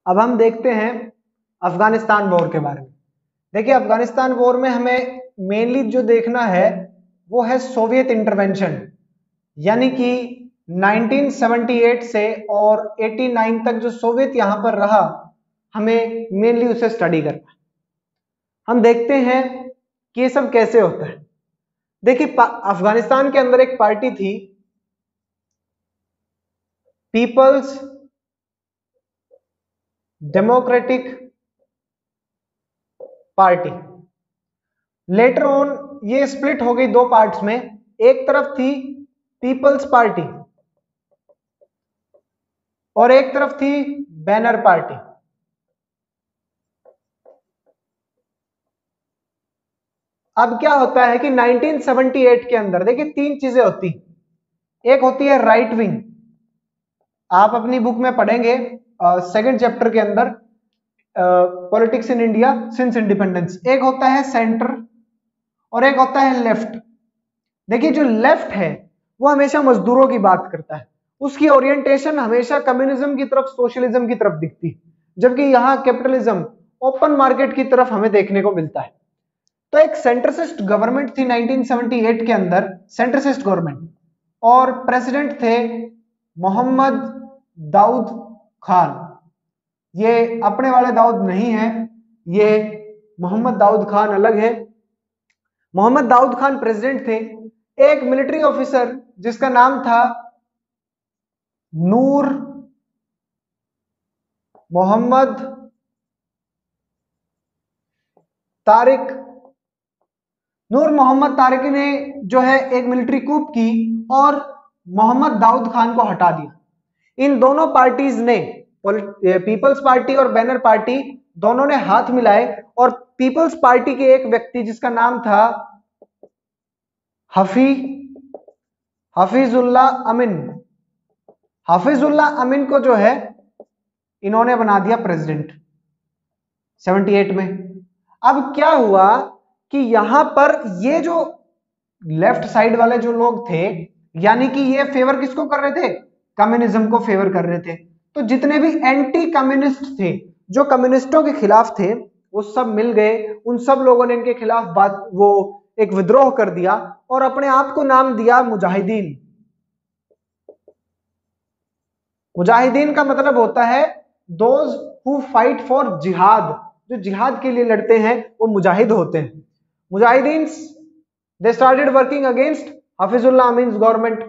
अब हम देखते हैं अफगानिस्तान वॉर के बारे में। देखिए, अफगानिस्तान वॉर में हमें मेनली जो देखना है वो है सोवियत इंटरवेंशन, यानी कि 1978 से और 89 तक जो सोवियत यहां पर रहा, हमें मेनली उसे स्टडी करना। हम देखते हैं कि ये सब कैसे होता है। देखिए, अफगानिस्तान के अंदर एक पार्टी थी, people's democratic party. Later on ये स्प्लिट हो गई दो पार्ट्स में। एक तरफ थी पीपल्स पार्टी और एक तरफ थी बैनर पार्टी। अब क्या होता है कि 1978 के अंदर देखिए तीन चीजें होती। एक होती है राइट विंग, आप अपनी बुक में पढ़ेंगे सेकंड चैप्टर के अंदर, politics in India since independence. एक होता है सेंटर और एक होता है लेफ्ट। देखिए, जो लेफ्ट है वो हमेशा मजदूरों की बात करता है, उसकी ओरिएंटेशन हमेशा कम्युनिज्म की तरफ, सोशलिज्म की तरफ दिखती, जबकि यहां कैपिटलिज्म, ओपन मार्केट की तरफ हमें देखने को मिलता है। तो एक सेंट्रिस्ट गवर्नमेंट थी 1978 के अंदर, सेंट्रिस्ट गवर्नमेंट, और प्रेसिडेंट थे मोहम्मद दाऊद खान। ये अपने वाले दाऊद नहीं है, ये मोहम्मद दाऊद खान अलग है। मोहम्मद दाऊद खान प्रेसिडेंट थे। एक मिलिट्री ऑफिसर जिसका नाम था नूर मोहम्मद तारिक। नूर मोहम्मद तारिक ने जो है एक मिलिट्री कूप की और मोहम्मद दाऊद खान को हटा दिया। इन दोनों पार्टीज ने, पीपल्स पार्टी और बैनर पार्टी, दोनों ने हाथ मिलाए और पीपल्स पार्टी के एक व्यक्ति जिसका नाम था हफीजुल्ला अमीन, हफीजुल्ला अमीन को जो है इन्होंने बना दिया प्रेसिडेंट 78 में। अब क्या हुआ कि यहां पर ये जो लेफ्ट साइड वाले जो लोग थे, यानी कि ये फेवर किसको कर रहे थे? कम्युनिज्म को फेवर कर रहे थे। तो जितने भी एंटी कम्युनिस्ट थे, जो कम्युनिस्टों के खिलाफ थे, वो सब मिल गए। उन सब लोगों ने इनके खिलाफ वो एक विद्रोह कर दिया और अपने आप को नाम दिया मुजाहिदीन। मुजाहिदीन का मतलब होता है दोज हु फाइट फॉर जिहाद, जो जिहाद के लिए लड़ते हैं वो मुजाहिद होते हैं। मुजाहिदीन they started working against Hafizullah Amin government.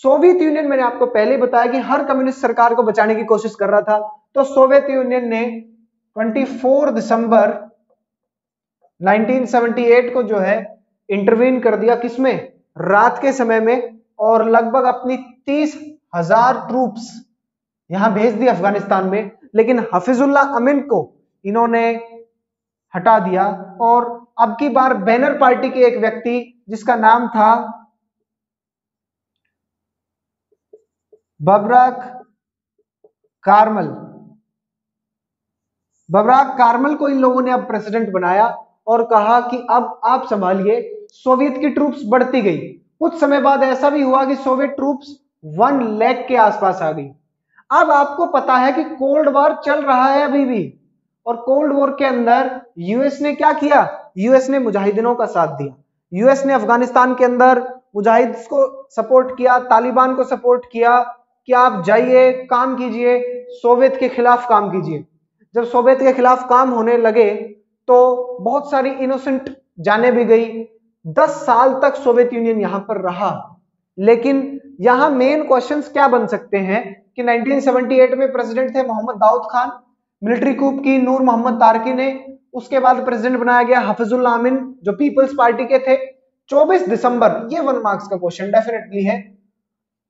Soviet Union, मैंने आपको पहले बताया कि हर कम्युनिस्ट सरकार को बचाने की कोशिश कर रहा था, तो सोवियत यूनियन ने 24 दिसंबर 1978 को जो है इंटरवीन कर दिया, किसमें? रात के समय में, और लगभग अपनी 30,000 ट्रूप्स यहां भेज दी अफगानिस्तान में। लेकिन हफीजुल्ला अमीन को इन्होंने हटा दिया और अब की बार बैनर पार्टी के एक व्यक्ति जिसका नाम था बबराक कार्मल, बबराक कार्मल को इन लोगों ने अब प्रेसिडेंट बनाया और कहा कि अब आप संभालिए। सोवियत की ट्रूप्स बढ़ती गई। कुछ समय बाद ऐसा भी हुआ कि सोवियत ट्रूप्स 1 लाख के आसपास आ गई। अब आपको पता है कि कोल्ड वॉर चल रहा है अभी भी, और कोल्ड वॉर के अंदर यूएस ने क्या किया? यूएस ने मुजाहिदीनों का साथ दिया। यूएस ने अफगानिस्तान के अंदर मुजाहिद को सपोर्ट किया, तालिबान को सपोर्ट किया कि आप जाइए, काम कीजिए, सोवियत के खिलाफ काम कीजिए। जब सोवियत के खिलाफ काम होने लगे तो बहुत सारी इनोसेंट जाने भी गई। 10 साल तक सोवियत यूनियन यहां पर रहा। लेकिन यहां मेन क्वेश्चंस क्या बन सकते हैं कि 1978 में प्रेसिडेंट थे मोहम्मद दाऊद खान, मिलिट्री कूप की नूर मोहम्मद तारकी ने, उसके बाद प्रेसिडेंट बनाया गया हफीजुल्ला अमीन जो पीपल्स पार्टी के थे। 24 दिसंबर, ये 1 मार्क्स का क्वेश्चन डेफिनेटली है,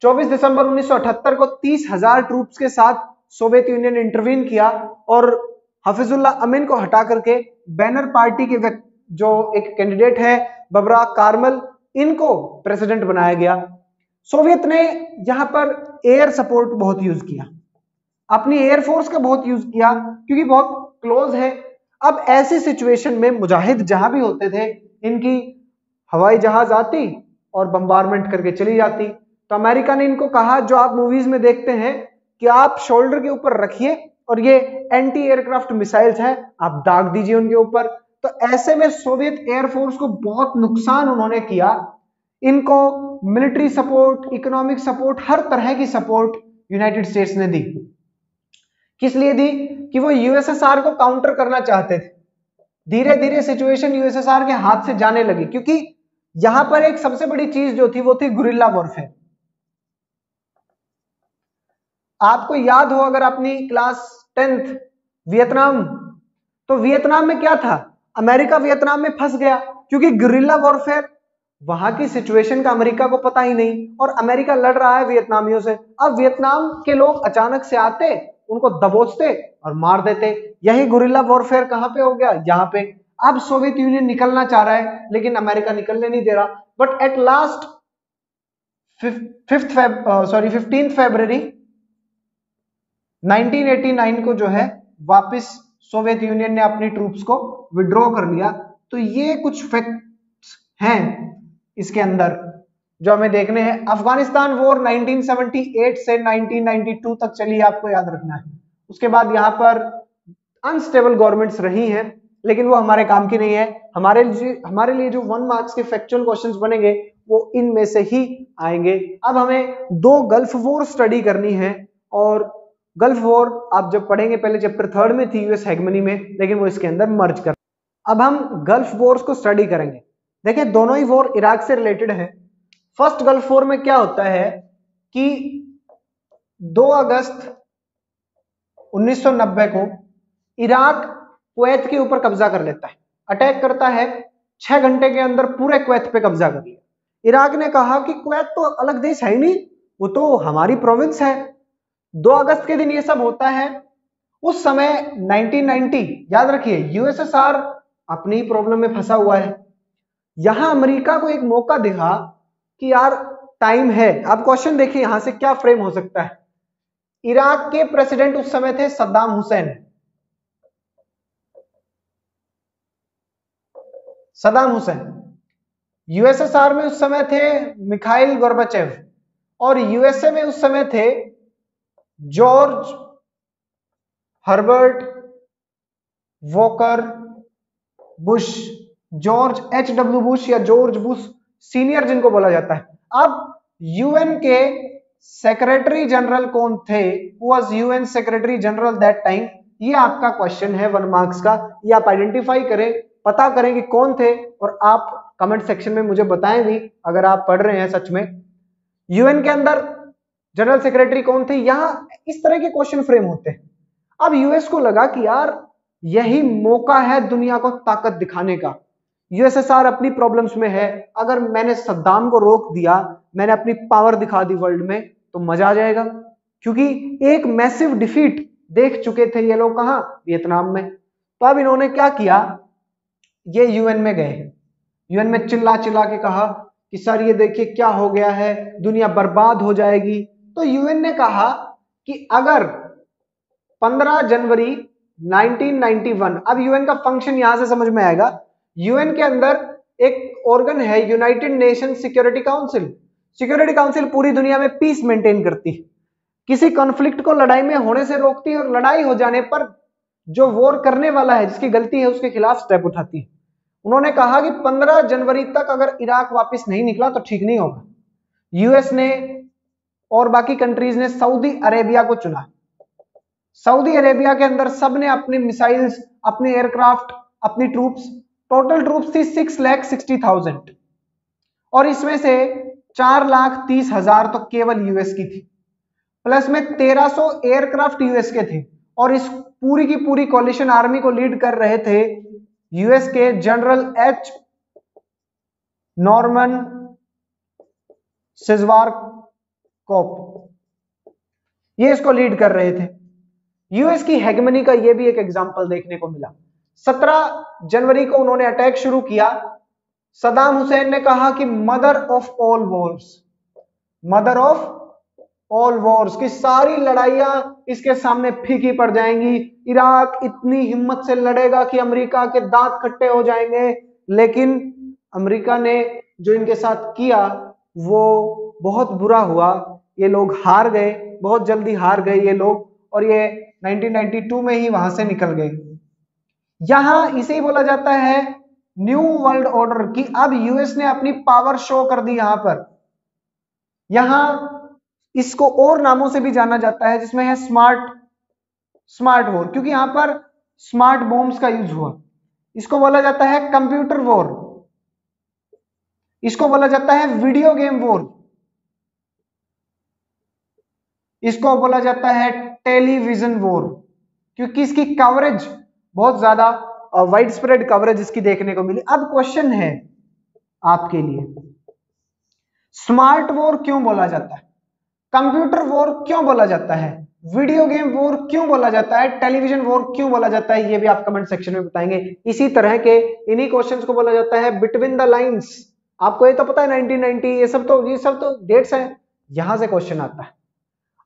24 दिसंबर 1978 को 30,000 ट्रूप्स के साथ सोवियत यूनियन ने इंटरवीन किया और हफीजुल्ला अमीन को हटा करके बैनर पार्टी के जो एक कैंडिडेट है बबराक कार्मल, इनको प्रेसिडेंट बनाया गया। सोवियत ने यहां पर एयर सपोर्ट बहुत यूज किया, अपनी एयरफोर्स का बहुत यूज किया, क्योंकि बहुत क्लोज है। अब ऐसी सिचुएशन में मुजाहिद जहां भी होते थे, इनकी हवाई जहाज आती और बम्बारमेंट करके चली जाती। तो अमेरिका ने इनको कहा, जो आप मूवीज में देखते हैं कि आप शोल्डर के ऊपर रखिए और ये एंटी एयरक्राफ्ट मिसाइल्स हैं, आप दाग दीजिए उनके ऊपर। तो ऐसे में सोवियत एयरफोर्स को बहुत नुकसान उन्होंने किया। इनको मिलिट्री सपोर्ट, इकोनॉमिक सपोर्ट, हर तरह की सपोर्ट यूनाइटेड स्टेट्स ने दी। किस लिए दी? कि वो यूएसएसआर को काउंटर करना चाहते थे। धीरे धीरे सिचुएशन यूएसएसआर के हाथ से जाने लगी, क्योंकि यहां पर एक सबसे बड़ी चीज जो थी वो थी गुरिल्ला वॉरफेयर। आपको याद हो अगर अपनी क्लास 10th वियतनाम, तो वियतनाम में क्या था? अमेरिका वियतनाम में फंस गया, क्योंकि गुरिल्ला वॉरफेयर, वहां की सिचुएशन का अमेरिका को पता ही नहीं, और अमेरिका लड़ रहा है वियतनामियों से। अब वियतनाम के लोग अचानक से आते, उनको दबोचते और मार देते। यही गुरिल्ला वॉरफेयर कहां पे हो गया? यहां पे। अब सोवियत यूनियन निकलना चाह रहा है, लेकिन अमेरिका निकलने नहीं दे रहा। बट एट लास्ट 15 फरवरी 1989 को जो है वापस सोवियत यूनियन ने अपनी ट्रूप्स को विड्रॉ कर लिया। तो ये कुछ फैक्ट्स हैं इसके अंदर जो हमें देखने हैं। अफगानिस्तान वॉर 1978 से 1992 तक चली, आपको याद रखना है। उसके बाद यहां पर अनस्टेबल गवर्नमेंट्स रही हैं, लेकिन वो हमारे काम की नहीं है। हमारे लिए जो 1 मार्क्स के फैक्चुअल क्वेश्चंस बनेंगे वो इनमें से ही आएंगे। अब हमें 2 गल्फ वॉर स्टडी करनी है, और गल्फ वॉर आप जब पढ़ेंगे, पहले चैप्टर 3 में थी यूएस हेगमनी में, लेकिन वो इसके अंदर मर्ज कर। अब हम गल्फ वॉर्स को स्टडी करेंगे। देखिए दोनों ही वॉर इराक से रिलेटेड है। फर्स्ट गल्फ वॉर में क्या होता है कि 2 अगस्त 1990 को इराक कुवैत के ऊपर कब्जा कर लेता है, अटैक करता है। 6 घंटे के अंदर पूरे कुवैत पे कब्जा कर लिया। इराक ने कहा कि कुवैत तो अलग देश है ही नहीं, वो तो हमारी प्रोविंस है। 2 अगस्त के दिन ये सब होता है। उस समय 1990, याद रखिए यूएसएसआर अपनी प्रॉब्लम में फंसा हुआ है। यहां अमेरिका को एक मौका दिखा कि यार टाइम है। अब क्वेश्चन देखिए यहां से क्या फ्रेम हो सकता है। इराक के प्रेसिडेंट उस समय थे सद्दाम हुसैन। सद्दाम हुसैन। यूएसएसआर में उस समय थे मिखाइल गोर्बाचेव, और यूएसए में उस समय थे George Herbert walker Bush, George H.W. Bush या जॉर्ज बुश सीनियर जिनको बोला जाता है। अब यूएन के सेक्रेटरी जनरल कौन थे? Was UN secretary general that time? ये आपका क्वेश्चन है 1 मार्क्स का। ये आप आइडेंटिफाई करें, पता करें कि कौन थे, और आप कमेंट सेक्शन में मुझे बताएं भी अगर आप पढ़ रहे हैं सच में। यूएन के अंदर जनरल सेक्रेटरी कौन थे? यहां इस तरह के क्वेश्चन फ्रेम होते हैं। अब यूएस को लगा कि यार यही मौका है दुनिया को ताकत दिखाने का। यूएसएसआर अपनी प्रॉब्लम्स में है, अगर मैंने सद्दाम को रोक दिया, मैंने अपनी पावर दिखा दी वर्ल्ड में, तो मजा आ जाएगा। क्योंकि एक मैसिव डिफीट देख चुके थे ये लोग, कहां? वियतनाम में। तो अब इन्होंने क्या किया, ये यूएन में गए। यूएन में चिल्ला चिल्ला के कहा कि सर ये देखिए क्या हो गया है, दुनिया बर्बाद हो जाएगी। तो यूएन ने कहा कि अगर 15 जनवरी 1991, अब यूएन का फंक्शन यहां से समझ में आएगा। यूएन के अंदर एक ऑर्गन है United nation security council. Security council पूरी दुनिया में पीस मेंटेन करती है, किसी कॉन्फ्लिक्ट को लड़ाई में होने से रोकती है, और लड़ाई हो जाने पर जो वॉर करने वाला है, जिसकी गलती है, उसके खिलाफ स्टेप उठाती है। उन्होंने कहा कि 15 जनवरी तक अगर इराक वापस नहीं निकला तो ठीक नहीं होगा। यूएस ने और बाकी कंट्रीज ने सऊदी अरेबिया को चुना। सऊदी अरेबिया के अंदर सबने अपने मिसाइल्स, अपने एयरक्राफ्ट, अपनी ट्रूप्स, टोटल ट्रूप्स थी 6,60,000, और इसमें से 4,30,000 तो केवल यूएस की थी, प्लस में 1,300 एयरक्राफ्ट यूएस के थे। और इस पूरी की पूरी कोलिशन आर्मी को लीड कर रहे थे यूएस के जनरल H. नॉर्मन सिजवारकोप, ये इसको लीड कर रहे थे। यूएस की हेगमनी का ये भी एक एग्जांपल देखने को मिला। 17 जनवरी को उन्होंने अटैक शुरू किया। सद्दाम हुसैन ने कहा कि mother of all Wars, mother of all Wars की सारी लड़ाइयां इसके सामने फीकी पड़ जाएंगी। इराक इतनी हिम्मत से लड़ेगा कि अमेरिका के दांत खट्टे हो जाएंगे। लेकिन अमेरिका ने जो इनके साथ किया वो बहुत बुरा हुआ। ये लोग हार गए, बहुत जल्दी हार गए ये लोग, और ये 1992 में ही वहां से निकल गए। यहां इसे ही बोला जाता है न्यू वर्ल्ड ऑर्डर कि अब यूएस ने अपनी पावर शो कर दी। यहां इसको और नामों से भी जाना जाता है, जिसमें है स्मार्ट वॉर, क्योंकि यहां पर स्मार्ट बॉम्ब्स का यूज हुआ। इसको बोला जाता है कंप्यूटर वॉर, इसको बोला जाता है वीडियो गेम वॉर, इसको बोला जाता है टेलीविजन वॉर, क्योंकि इसकी कवरेज बहुत ज्यादा वाइड स्प्रेड कवरेज इसकी देखने को मिली। अब क्वेश्चन है आपके लिए, स्मार्ट वॉर क्यों बोला जाता है, कंप्यूटर वॉर क्यों बोला जाता है, वीडियो गेम वॉर क्यों बोला जाता है, टेलीविजन वॉर क्यों बोला जाता है, ये भी आप कमेंट सेक्शन में बताएंगे। इसी तरह के इन्हीं क्वेश्चंस को बोला जाता है बिटवीन द लाइंस। आपको ये तो पता है 1990, ये सब तो डेट्स हैं, यहां से क्वेश्चन आता है।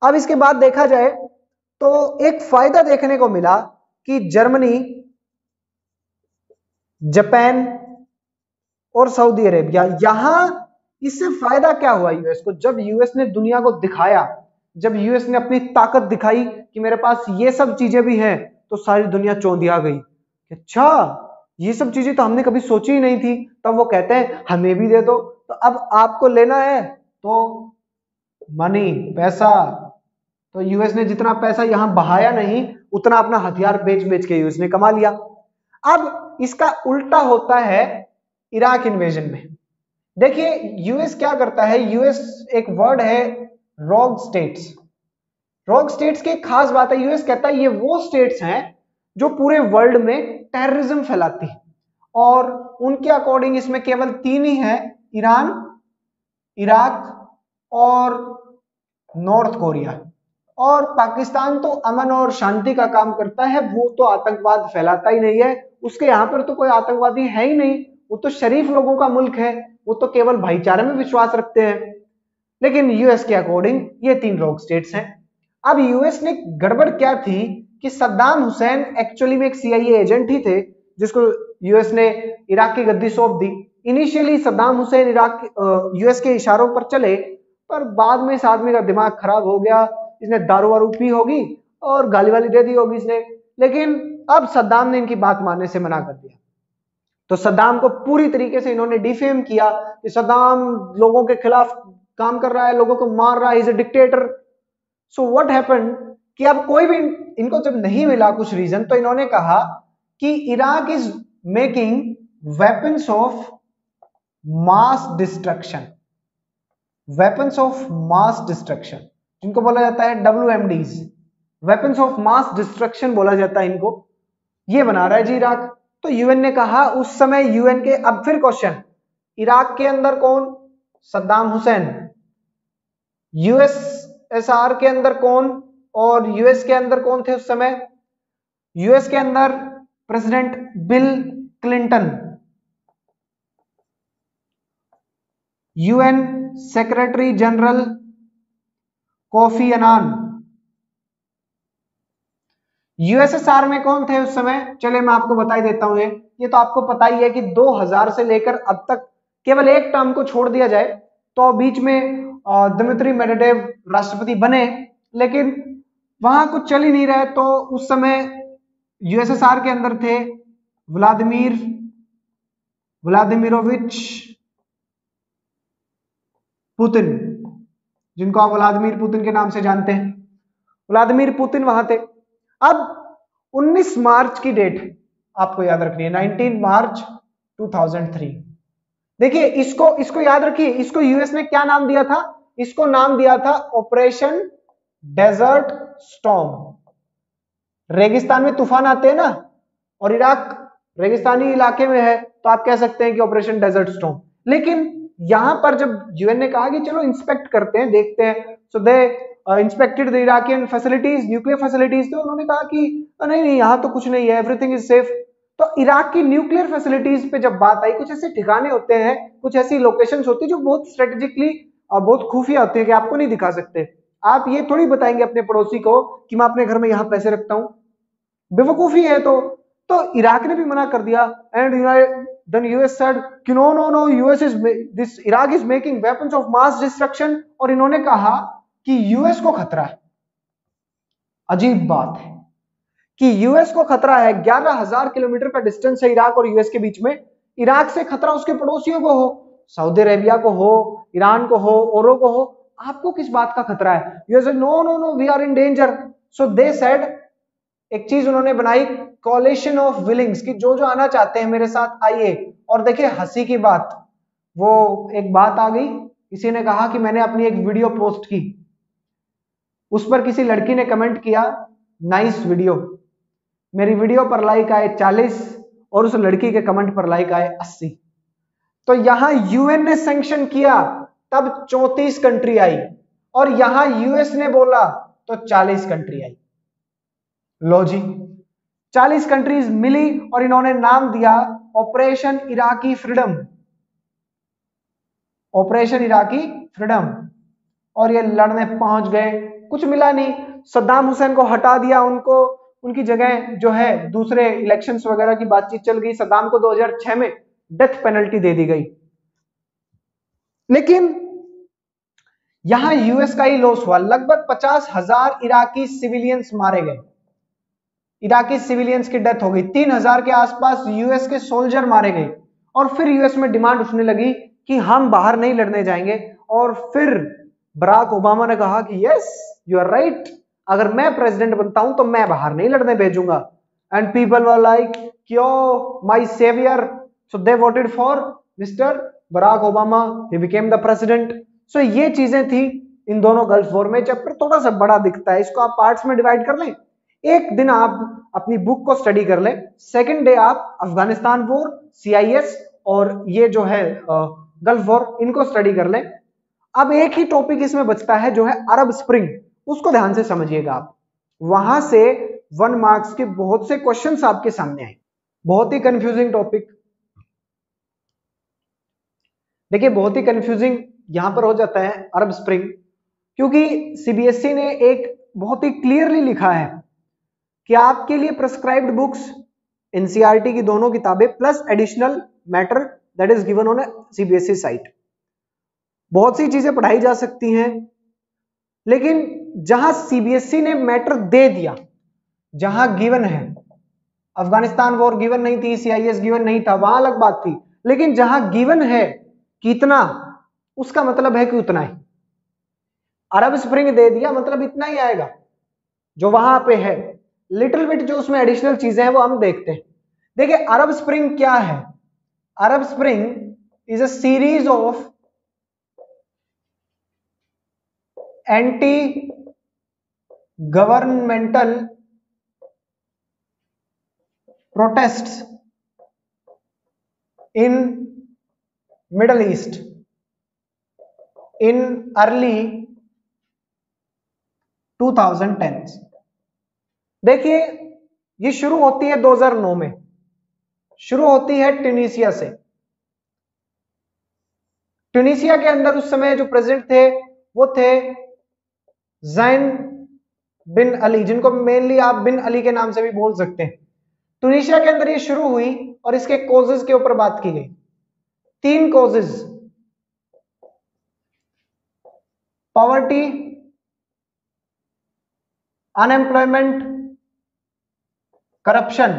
अब इसके बाद देखा जाए तो एक फायदा देखने को मिला कि जर्मनी, जापान और सऊदी अरेबिया, यहां इससे फायदा क्या हुआ यूएस को, जब यूएस ने दुनिया को दिखाया, जब यूएस ने अपनी ताकत दिखाई कि मेरे पास ये सब चीजें भी हैं, तो सारी दुनिया चौंधिया गई। अच्छा, ये सब चीजें तो हमने कभी सोची ही नहीं थी। तब वो कहते हैं हमें भी दे दो। तो अब आपको लेना है तो मनी, पैसा, तो यूएस ने जितना पैसा यहां बहाया नहीं, उतना अपना हथियार बेच बेच के यूएस ने कमा लिया। अब इसका उल्टा होता है इराक इन्वेजन में। देखिए यूएस क्या करता है, यूएस एक वर्ड है रोग स्टेट्स। रोग स्टेट्स की एक खास बात है, यूएस कहता है ये वो स्टेट्स हैं जो पूरे वर्ल्ड में टेररिज्म फैलाती है, और उनके अकॉर्डिंग इसमें केवल 3 ही है, ईरान, इराक और नॉर्थ कोरिया। और पाकिस्तान तो अमन और शांति का काम करता है, वो तो आतंकवाद फैलाता ही नहीं है, उसके यहां पर तो कोई आतंकवादी है ही नहीं, वो तो शरीफ लोगों का मुल्क है, वो तो केवल भाईचारे में विश्वास रखते हैं। लेकिन यूएस के अकॉर्डिंग ये 3 रोग स्टेट्स हैं। अब यूएस ने गड़बड़ क्या थी कि सद्दाम हुसैन एक्चुअली में एक सीआईए एजेंट ही थे, जिसको यूएस ने इराक की गद्दी सौंप दी। इनिशियली सद्दाम हुसैन यूएस के इशारों पर चले, पर बाद में इस आदमी का दिमाग खराब हो गया, इसने दारू वारू पी होगी और गाली वाली दे दी होगी इसने। लेकिन अब सद्दाम ने इनकी बात मानने से मना कर दिया, तो सद्दाम को पूरी तरीके से इन्होंने डिफेम किया कि सद्दाम लोगों के खिलाफ काम कर रहा है, लोगों को मार रहा है, is a dictator. So what happened कि अब कोई भी इनको जब नहीं मिला कुछ रीजन, तो इन्होंने कहा कि Iraq is making weapons of mass destruction, weapons of mass destruction, जिनको बोला जाता है WMDs, weapons of mass destruction बोला जाता है इनको, ये बना रहा है जी इराक। तो यूएन ने कहा उस समय, यूएन के, अब फिर क्वेश्चन, इराक के अंदर कौन, सद्दाम हुसैन, यूएसएसआर के अंदर कौन, और यूएस के अंदर कौन थे उस समय, यूएस के अंदर president Bill Clinton, UN secretary general Kofi Annan, USSR में कौन थे उस समय, चलिए मैं आपको बता ही देता हूं। ये तो आपको पता ही है कि 2000 से लेकर अब तक केवल एक टर्म को छोड़ दिया जाए तो बीच में दिमित्री मेडवेडेव राष्ट्रपति बने, लेकिन वहां कुछ चल ही नहीं रहा है। तो उस समय यूएसएसआर के अंदर थे व्लादिमीरोविच पुतिन, जिनको आप व्लादिमीर पुतिन के नाम से जानते हैं, व्लादिमीर पुतिन वहां थे। अब 19 मार्च की डेट आपको याद रखनी है, 19 मार्च 2003। देखिए इसको याद रखिए, इसको यूएस ने क्या नाम दिया था, इसको नाम दिया था ऑपरेशन डेजर्ट स्टॉर्म। रेगिस्तान में तूफान आते हैं ना, और इराक रेगिस्तानी इलाके में है, तो आप कह सकते हैं कि ऑपरेशन डेजर्ट स्टॉर्म। लेकिन यहां पर जब यूएन ने कहा कि चलो इंस्पेक्ट करते हैं, देखते हैं, so they inspected the Iraqian facilities, nuclear facilities, तो उन्होंने कहा कि नहीं यहां तो कुछ नहीं है, एवरीथिंग इज सेफ। तो इराक की न्यूक्लियर फैसिलिटीज पे जब बात आई, कुछ ऐसे ठिकाने होते हैं, कुछ ऐसी लोकेशंस होती है जो बहुत स्ट्रेटेजिकली और बहुत खुफिया होती है कि आपको नहीं दिखा सकते। आप ये थोड़ी बताएंगे अपने पड़ोसी को कि मैं अपने घर में यहां पैसे रखता हूं, बेवकूफी है। तो इराक ने भी मना कर दिया, एंड then US said कि no US is this Iraq is making weapons of mass destruction, और इन्होंने कहा कि यूएस को खतरा है। अजीब बात है, कि यूएस को खतरा है, 11,000 किलोमीटर का डिस्टेंस है इराक और यूएस के बीच में, इराक से खतरा उसके पड़ोसियों को हो, सऊदी अरेबिया को हो, ईरान को हो, औरों को हो, आपको किस बात का खतरा है? US no no no we are in danger. So they said, एक चीज उन्होंने बनाई, कॉलेशन ऑफ विलिंग्स, कि जो जो आना चाहते हैं मेरे साथ आइए। और देखिए हंसी की बात, वो एक बात आ गई, किसी ने कहा कि मैंने अपनी एक वीडियो पोस्ट की, उस पर किसी लड़की ने कमेंट किया नाइस वीडियो, मेरी वीडियो पर लाइक आए 40 और उस लड़की के कमेंट पर लाइक आए 80। तो यहां यूएन ने सैंक्शन किया तब 34 कंट्री आई, और यहां यूएस ने बोला तो 40 country I. Low ji, 40 countries मिली और इन्होंने नाम दिया operation Iraqi freedom, operation Iraqi freedom. और ये लड़ने पहुंच गए, कुछ मिला नहीं, सद्दाम हुसैन को हटा दिया, उनको उनकी जगह जो है दूसरे इलेक्शंस वगैरह की बातचीत चल गई, सद्दाम को 2006 में डेथ पेनल्टी दे दी गई। लेकिन यहां यूएस का ही लॉस हुआ, लगभग 50,000 इराकी सिविलियंस मारे गए, इराकी सिविलियंस की डेथ हो गई, 3,000 के आसपास यूएस के सोल्जर मारे गए। और फिर यूएस में डिमांड उठने लगी कि हम बाहर नहीं लड़ने जाएंगे। और फिर बराक ओबामा ने कहा कि यस यू आर राइट, अगर मैं प्रेसिडेंट बनता हूं तो मैं बाहर नहीं लड़ने भेजूंगा। एंड पीपल वर लाइक क्यों my saviour, so they voted for mister Barack Obama, he became the president. So ये चीजें थी इन दोनों गल्फ वॉर में। चैप्टर थोड़ा सा बड़ा दिखता है, इसको आप पार्ट्स में डिवाइड कर लें, एक दिन आप अपनी बुक को स्टडी कर लें, सेकंड डे आप अफगानिस्तान वॉर, सीआईएस और ये जो है गल्फ वॉर, इनको स्टडी कर लें। अब एक ही टॉपिक इसमें बचता है जो है अरब स्प्रिंग, उसको ध्यान से समझिएगा आप, वहां से 1 मार्क्स के बहुत से क्वेश्चंस आपके सामने आए। बहुत ही कंफ्यूजिंग टॉपिक, देखिए बहुत ही कंफ्यूजिंग यहां पर हो जाता है अरब स्प्रिंग, क्योंकि सीबीएसई ने एक बहुत ही क्लियरली लिखा है कि आपके लिए प्रेस्क्राइब्ड बुक्स एनसीईआरटी की दोनों किताबें plus additional matter that is given on CBSE site. बहुत सी चीजें पढ़ाई जा सकती हैं, लेकिन जहां सीबीएसई ने मैटर दे दिया, जहां गिवन है, अफगानिस्तान वॉर गिवन नहीं थी, सीआईएस गिवन नहीं था, वहां अलग बात थी, लेकिन जहां गिवन है कितना, उसका मतलब है कि उतना ही। अरब स्प्रिंग दे दिया मतलब इतना ही आएगा जो वहां पे है, लिटिल बिट जो उसमें एडिशनल चीजें हैं वो हम देखते हैं। देखिए अरब स्प्रिंग क्या है, Arab spring is a series of anti governmental protests in Middle East in early 2010। देखिए ये शुरू होती है 2009 में, शुरू होती है ट्यूनीसिया से। ट्यूनीसिया के अंदर उस समय जो प्रेसिडेंट थे वो थे ज़ैन बिन अली, जिनको मेनली आप बिन अली के नाम से भी बोल सकते हैं। ट्यूनीसिया के अंदर ये शुरू हुई और इसके कॉजेज के ऊपर बात की गई। 3 कॉजेज, पॉवर्टी, अनएम्प्लॉयमेंट, करप्शन,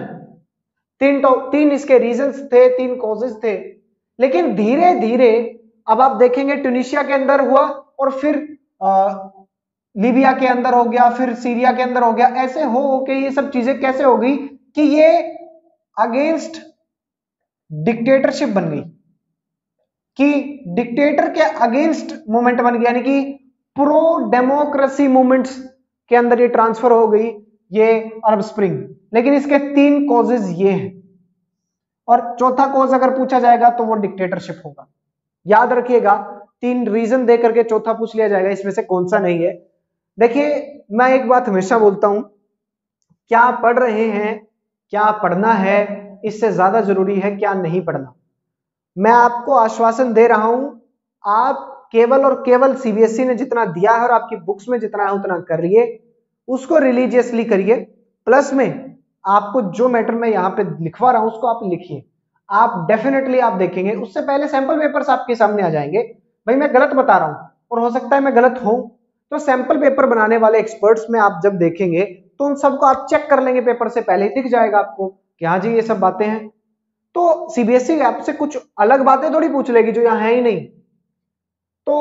तीन इसके रीजंस थे, 3 कॉजेज थे। लेकिन धीरे धीरे अब आप देखेंगे ट्यूनीसिया के अंदर हुआ और फिर लीबिया के अंदर हो गया, फिर सीरिया के अंदर हो गया, ऐसे हो के ये सब चीजें कैसे हो गई कि ये अगेंस्ट डिक्टेटरशिप बन गई, कि डिक्टेटर के अगेंस्ट मूवमेंट बन गया, यानी कि प्रो डेमोक्रेसी मूवमेंट्स के अंदर ये ट्रांसफर हो गई ये अरब स्प्रिंग। लेकिन इसके 3 कॉजेज ये हैं, और चौथा कॉज अगर पूछा जाएगा तो वो डिक्टेटरशिप होगा। याद रखिएगा 3 रीजन दे करके चौथा पूछ लिया जाएगा इसमें से कौन सा नहीं है। देखिए मैं एक बात हमेशा बोलता हूं, क्या पढ़ रहे हैं, क्या पढ़ना है, इससे ज्यादा जरूरी है क्या नहीं पढ़ना। मैं आपको आश्वासन दे रहा हूं, आप केवल और केवल सीबीएसई ने जितना दिया है और आपकी बुक्स में जितना है उतना करिए, उसको रिलीजियसली करिए, प्लस में आपको जो मैटर मैं यहां पे लिखवा रहा हूं उसको आप लिखिए। आप डेफिनेटली आप देखेंगे उससे पहले सैंपल पेपर्स आपके सामने आ जाएंगे। भाई मैं गलत बता रहा हूं और हो सकता है मैं गलत हूं, तो सैंपल पेपर बनाने वाले एक्सपर्ट्स में आप जब देखेंगे तो उन सबको आप चेक कर लेंगे पेपर से पहले ही दिख जाएगा आपको कि हाँ जी ये सब बातें हैं। तो सीबीएसई आपसे कुछ अलग बातें थोड़ी पूछ लेगी जो यहाँ है ही नहीं। तो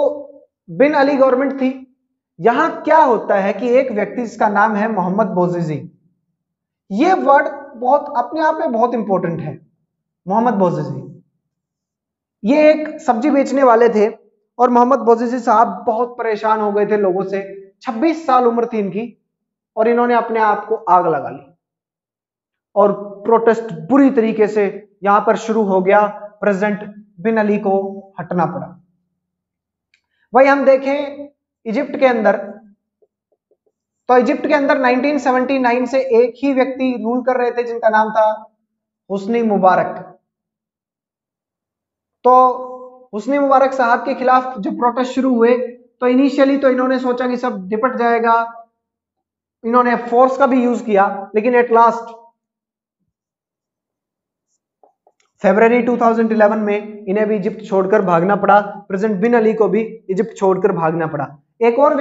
बिन अली गवर्नमेंट थी। यहां क्या होता है कि एक व्यक्ति जिसका नाम है मोहम्मद बोजिजी, ये वर्ड बहुत अपने आप में बहुत इंपॉर्टेंट है। मोहम्मद बोजिजी ये एक सब्जी बेचने वाले थे और मोहम्मद बोजिजी साहब बहुत परेशान हो गए थे लोगों से। 26 साल उम्र थी इनकी और इन्होंने अपने आप को आग लगा ली और प्रोटेस्ट बुरी तरीके से यहां पर शुरू हो गया। प्रेसिडेंट बिन अली को हटना पड़ा। वही हम देखें इजिप्ट के अंदर, तो इजिप्ट के अंदर 1979 से एक ही व्यक्ति रूल कर रहे थे जिनका नाम था हुस्नी मुबारक। तो हुस्नी मुबारक साहब के खिलाफ जब प्रोटेस्ट शुरू हुए तो इनिशियली तो इन्होंने सोचा कि सब निपट जाएगा, इन्होंने फोर्स का भी यूज किया, लेकिन एट लास्ट फरवरी 2011 में इन्हें भी इजिप्ट छोड़कर भागना पड़ा। प्रेसिडेंट बिन अली को भी इजिप्ट छोड़कर भागना पड़ा। एक और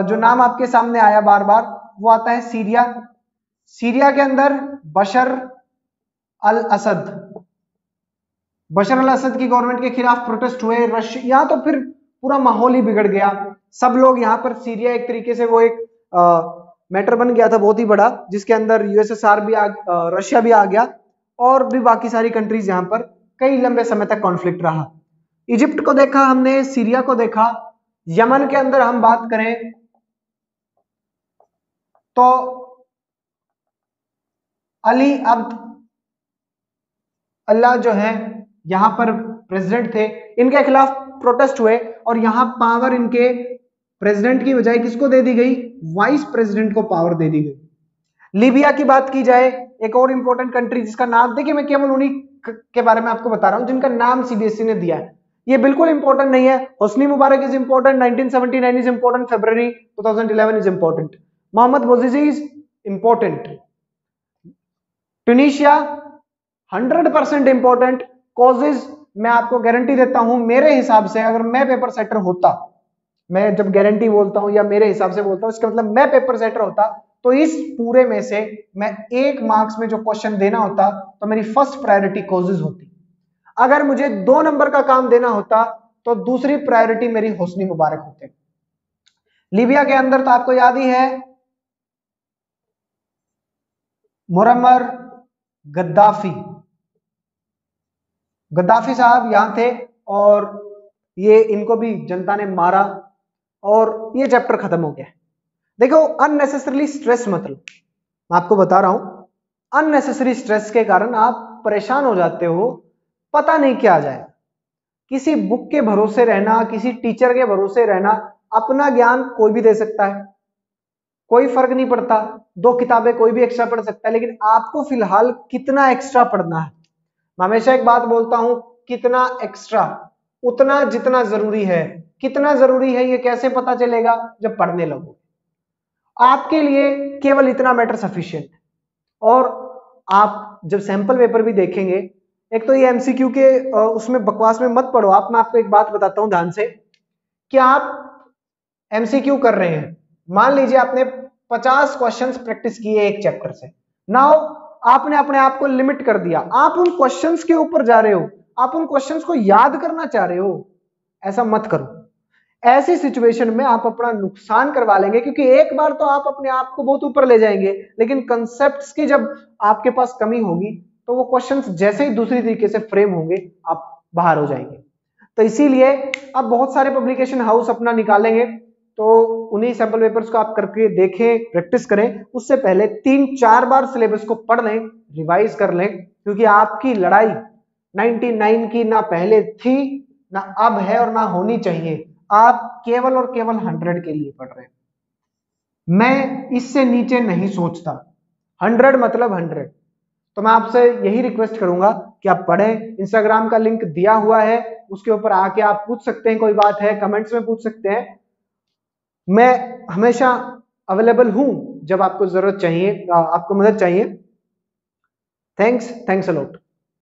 जो नाम आपके सामने आया बार बार वो आता है सीरिया। सीरिया के अंदर बशर अल असद, बशर अल असद की गवर्नमेंट के खिलाफ प्रोटेस्ट हुए। यहां तो फिर पूरा माहौल ही बिगड़ गया। सब लोग यहां पर सीरिया एक तरीके से वो एक मैटर बन गया था बहुत ही बड़ा, जिसके अंदर यूएसएसआर भी रशिया भी आ गया और भी बाकी सारी कंट्रीज यहां पर कई लंबे समय तक कॉन्फ्लिक्ट रहा। इजिप्ट को देखा हमने, सीरिया को देखा। यमन के अंदर हम बात करें तो अली अब्द अल्लाह जो है यहां पर प्रेसिडेंट थे, इनके खिलाफ प्रोटेस्ट हुए और यहां पावर इनके प्रेसिडेंट की बजाय किसको दे दी गई? वाइस प्रेसिडेंट को पावर दे दी गई। लीबिया की बात की जाए, एक और इंपॉर्टेंट कंट्री जिसका नाम, देखिए मैं केवल उन्हीं के बारे में आपको बता रहा हूं जिनका नाम सीबीएसई ने दिया है। ये बिल्कुल इंपॉर्टेंट नहीं है। Hosni Mubarak is important, 1979 is important, February 2011 is important, Mohamed Bouazizi is important, Tunisia 100% important. Causes मैं आपको गारंटी देता हूं, मेरे हिसाब से अगर मैं पेपर सेटर होता, मैं जब गारंटी बोलता हूं या मेरे हिसाब से बोलता हूं इसका मतलब मैं पेपर सेटर होता, तो इस पूरे में से मैं 1 मार्क्स में जो क्वेश्चन देना होता तो मेरी फर्स्ट प्रायोरिटी कॉजेज होती। अगर मुझे 2 नंबर का काम देना होता तो दूसरी प्रायोरिटी मेरी हुस्नी मुबारक होते। लीबिया के अंदर तो आपको याद ही है मुअम्मर गद्दाफी, गद्दाफी साहब यहां थे और ये इनको भी जनता ने मारा और ये चैप्टर खत्म हो गया। देखो अननेसेसरली स्ट्रेस मतलब मैं आपको बता रहा हूं, अननेसेसरी स्ट्रेस के कारण आप परेशान हो जाते हो, पता नहीं क्या आ जाए। किसी बुक के भरोसे रहना, किसी टीचर के भरोसे रहना, अपना ज्ञान कोई भी दे सकता है, कोई फर्क नहीं पड़ता। 2 किताबें कोई भी एक्स्ट्रा पढ़ सकता है, लेकिन आपको फिलहाल कितना एक्स्ट्रा पढ़ना है। मैं हमेशा एक बात बोलता हूं, कितना एक्स्ट्रा? उतना जितना जरूरी है। कितना जरूरी है ये कैसे पता चलेगा? जब पढ़ने लगो। आपके लिए केवल इतना मैटर सफिशिएंट। और आप जब सैंपल पेपर भी देखेंगे, एक तो ये एमसीक्यू के उसमें बकवास में मत पढ़ो आप। मैं आपको एक बात बताता हूं ध्यान से, कि आप एमसीक्यू कर रहे हैं, मान लीजिए आपने 50 क्वेश्चंस प्रैक्टिस किए एक चैप्टर से, नाउ आपने अपने आप को लिमिट कर दिया, आप उन क्वेश्चंस के ऊपर जा रहे हो, आप उन क्वेश्चंस को याद करना चाह रहे हो। ऐसा मत करो। ऐसी सिचुएशन में आप अपना नुकसान करवा लेंगे, क्योंकि एक बार तो आप अपने आप को बहुत ऊपर ले जाएंगे, लेकिन कंसेप्ट्स की जब आपके पास कमी होगी तो वो क्वेश्चंस जैसे ही दूसरी तरीके से फ्रेम होंगे आप बाहर हो जाएंगे। तो इसीलिए अब बहुत सारे पब्लिकेशन हाउस अपना निकालेंगे, तो उन्हीं सैंपल पेपर्स को आप करके देखें, प्रैक्टिस करें। उससे पहले 3-4 बार सिलेबस को पढ़ लें, रिवाइज कर लें, क्योंकि आपकी लड़ाई 99 की ना पहले थी, ना अब है और ना होनी चाहिए। आप केवल और केवल 100 के लिए पढ़ रहे हैं। मैं इससे नीचे नहीं सोचता। 100 मतलब 100। तो मैं आपसे यही रिक्वेस्ट करूंगा कि आप पढ़ें। इंस्टाग्राम का लिंक दिया हुआ है, उसके ऊपर आके आप पूछ सकते हैं, कोई बात है कमेंट्स में पूछ सकते हैं। मैं हमेशा अवेलेबल हूं जब आपको जरूरत चाहिए, आपको मदद चाहिए। Thanks a lot.